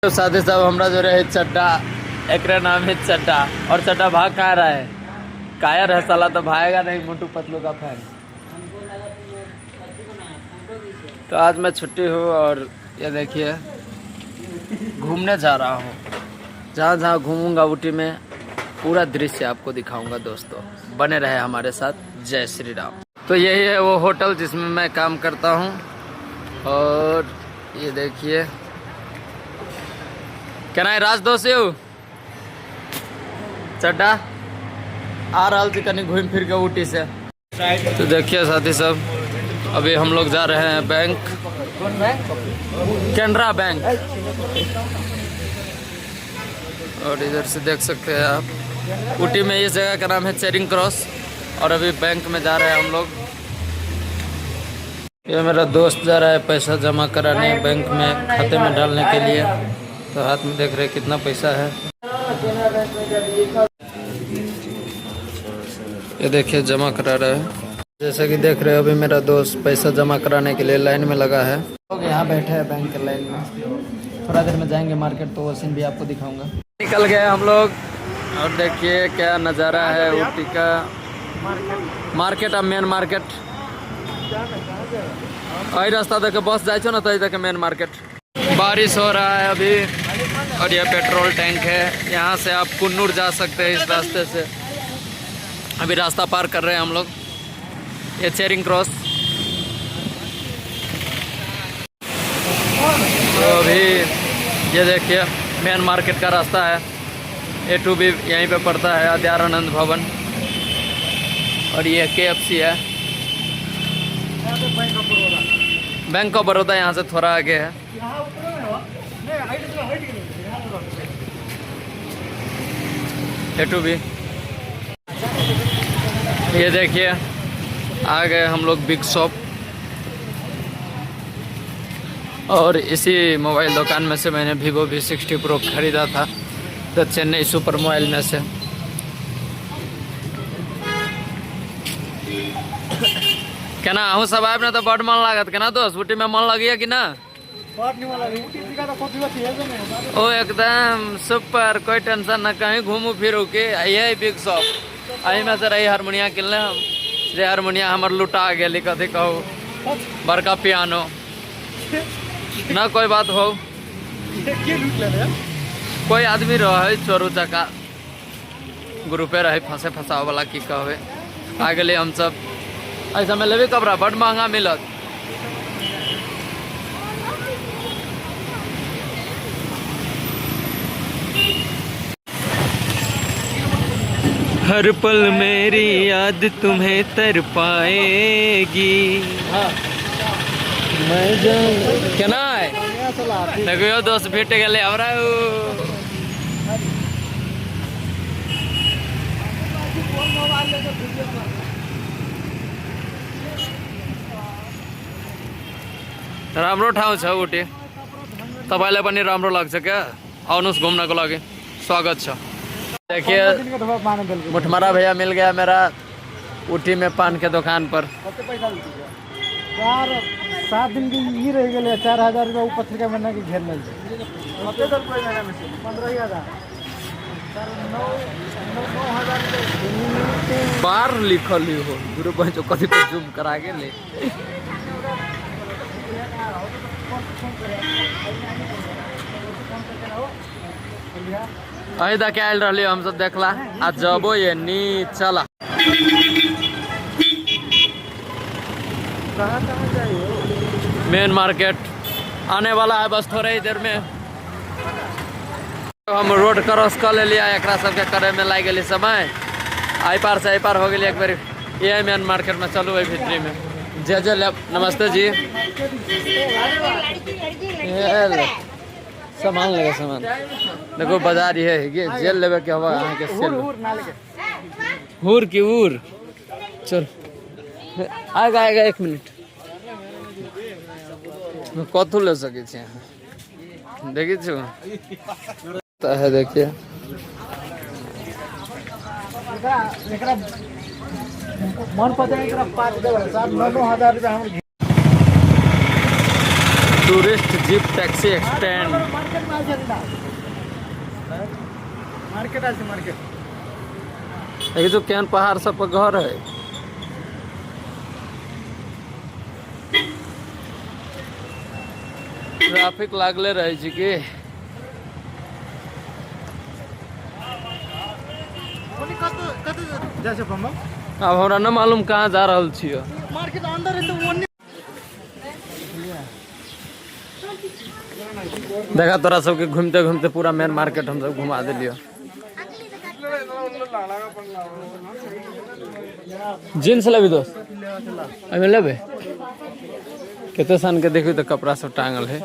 तो साथी साहब हमरा जो रहे चड्डा एक नाम है चड्डा और चड्डा भाग कहाँ रहा है कायर है साला तो भागेगा नहीं मोटू पतलू का फैन। तो आज मैं छुट्टी हूँ और ये देखिए घूमने जा रहा हूँ। जहाँ जहाँ घूमूंगा ऊटी में पूरा दृश्य आपको दिखाऊंगा दोस्तों, बने रहे हमारे साथ। जय श्री राम। तो यही है वो होटल जिसमें मैं काम करता हूँ और ये देखिए क्या ना राज दोस्त चड्डा आ रहा थी कहीं घूम फिर के ऊटी से। तो देखिए साथी सब अभी हम लोग जा रहे हैं बैंक, कैनरा बैंक। और इधर से देख सकते हैं आप ऊटी में इस जगह का नाम है चेरिंग क्रॉस और अभी बैंक में जा रहे हैं हम लोग। ये मेरा दोस्त जा रहा है पैसा जमा कराने बैंक में खाते में डालने के लिए। तो हाथ में देख रहे हैं कितना पैसा है। ये देखिए जमा करा रहा है। जैसा कि देख रहे हो अभी मेरा दोस्त पैसा जमा कराने के लिए लाइन में लगा है। लोग यहाँ बैठे हैं बैंक के लाइन में। थोड़ा देर में जाएंगे मार्केट तो वो सीन भी आपको दिखाऊंगा। निकल गए हम लोग और देखिए क्या नज़ारा है ऊटी का। मार्केट अब मेन मार्केट वही रास्ता देख बस जाए ना तो देखे मेन मार्केट। बारिश हो रहा है अभी और यह पेट्रोल टैंक है। यहाँ से आप कुन्नूर जा सकते हैं इस रास्ते से। अभी रास्ता पार कर रहे हैं हम लोग। ये चेरिंग क्रॉस। तो अभी ये देखिए मेन मार्केट का रास्ता है। A2 भी यहीं पे पड़ता है, आद्यारानंद भवन। और ये KFC है, बैंक ऑफ बड़ौदा यहाँ से थोड़ा आगे है। A2 भी। ये देखिए आ गए हम लोग बिग शॉप। और इसी मोबाइल दुकान में से मैंने Vivo V60 Pro खरीदा था तो चेन्नई सुपर मोबाइल में से। क्या ना हूँ सब आपने तो बड़ मन लागत क्या ना दोस्त ऊटी में मन लगी है कि ना? ओ एकदम सुपर, कोई टेंशन ना, कहीं घूमू फिरू के यही बिग शॉप। अही में से रही हारमोनिया किनले हम जे हारमोनिया हमार लुटा गए कथी कहू बड़का पियानो ना कोई बात हो। कोई आदमी रहे चोरू चका ग्रुपे रहे फंसे फंसाव वाला की कहे आ गए हम सब। ऐसा में लेवी कपड़ा बड़ महंगा मिलत। हर पल मेरी याद तुम्हें तर पाएगी। मैं क्या ना है देखो दोस्त भेट गए अब राम्रो ठाउँ छ ऊटी। तपाईँलाई पनि राम्रो लाग्छ क्या? आउनुहोस् घुम्नको लागि स्वागत छ। देखिए मुठमरा भैया मिल गया मेरा ऊटी में पान के दुकान पर। 7 दिन की ये रह गए 4000 रुपया वो पत्रिका महीना की घेर मिल 15,000 बार लिखल हो गुरु भाई जो कथी पे जूम करा के ले। अही तक आयल रही हम सब देखला आज जबो ये नी चला। मेन मार्केट आने वाला है बस थोड़ा ही देर में। हम रोड क्रॉस कर लिया एक सबके करे में लाई गई समय। आई पार से आई पार हो गई एक बार। ये मेन मार्केट में चलू है भीतरी में। जय जय नमस्ते जी। सामान लेगा सामान देखो बाजार ये है जेल लेवे के हवा के सेल हूर की हूर। चल आएगा आएगा 1 मिनट कथू ले सके देखी है। देखिए मन पता है 5,000 रुपया। Tourist jeep taxi stand. Market में आइए ना, मार्केट आइए मार्केट। ये जो केहन पहाड़ सब पर घर है। ट्रैफिक लागले रहे छी की। जैसे हम अब हमरा न मालूम कहाँ जा रहल छियो। मार्केट अंदर है तो वो देखा तोरा सबके घूमते घूमते पूरा मेन मार्केट हम सब घुमा दिलियो। जींस लेबी दोस्त, अभी लेबे कितने सन के देखी तो कपड़ा सब टांगल है।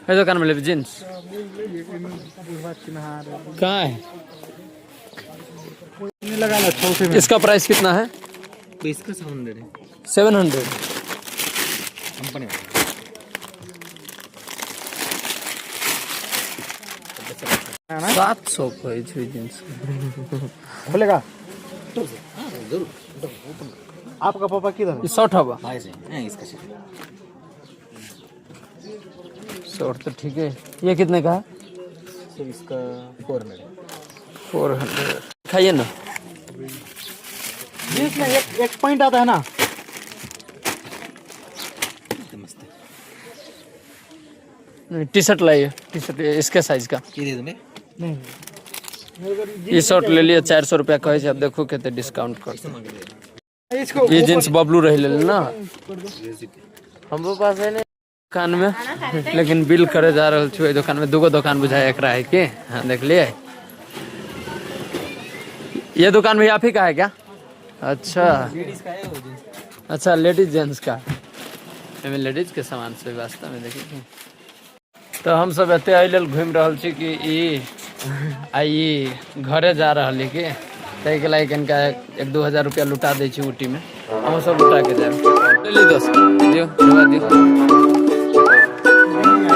है दुकान में लेबी जींस कहाँ है? लगा लो 600 में। इसका प्राइस कितना है? इसका 700 है 700। कंपनी में। 700 का है जींस। खुलेगा। जरूर आपका पापा किधर है? 100 हवा भाई से हैं इसका 100 तो ठीक है। ये कितने का है? सर इसका 400 400। खाइए ना। जींस में एक पॉइंट आता है ना। मस्त है। टी शर्ट लाइए, टी शर्ट इसके साइज का। ये दे दूं मैं? नहीं ये शर्ट ले लिए 400 रुपया कहे छै। अब देखो कितने डिस्काउंट कर। इसको ये जींस बबलू रह ले ना हमरो पास है नहीं दुकान में, लेकिन बिल करे जा रहल छी। दुकान में दूगो दुकान बुझाए एकरा है के। हाँ देख लिए। ये दुकान भी आप ही का है क्या? अच्छा लेडीज का है वो जींस। अच्छा, लेडीज जेंट्स का। एमे लेडीज के सामान से वास्तव में देखिए। तो हम सब एते अइ लेल घूम रहल छी कि ई घरे जा रहल के ताहि के लायक इनका 1-2 हजार रुपया लुटा दै छी ऊटी में। हम सब लुटा के जाए। ले ली दोस्त, दियो रुपया दियो।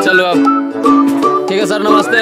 चलो अब ठीक है सर, नमस्ते।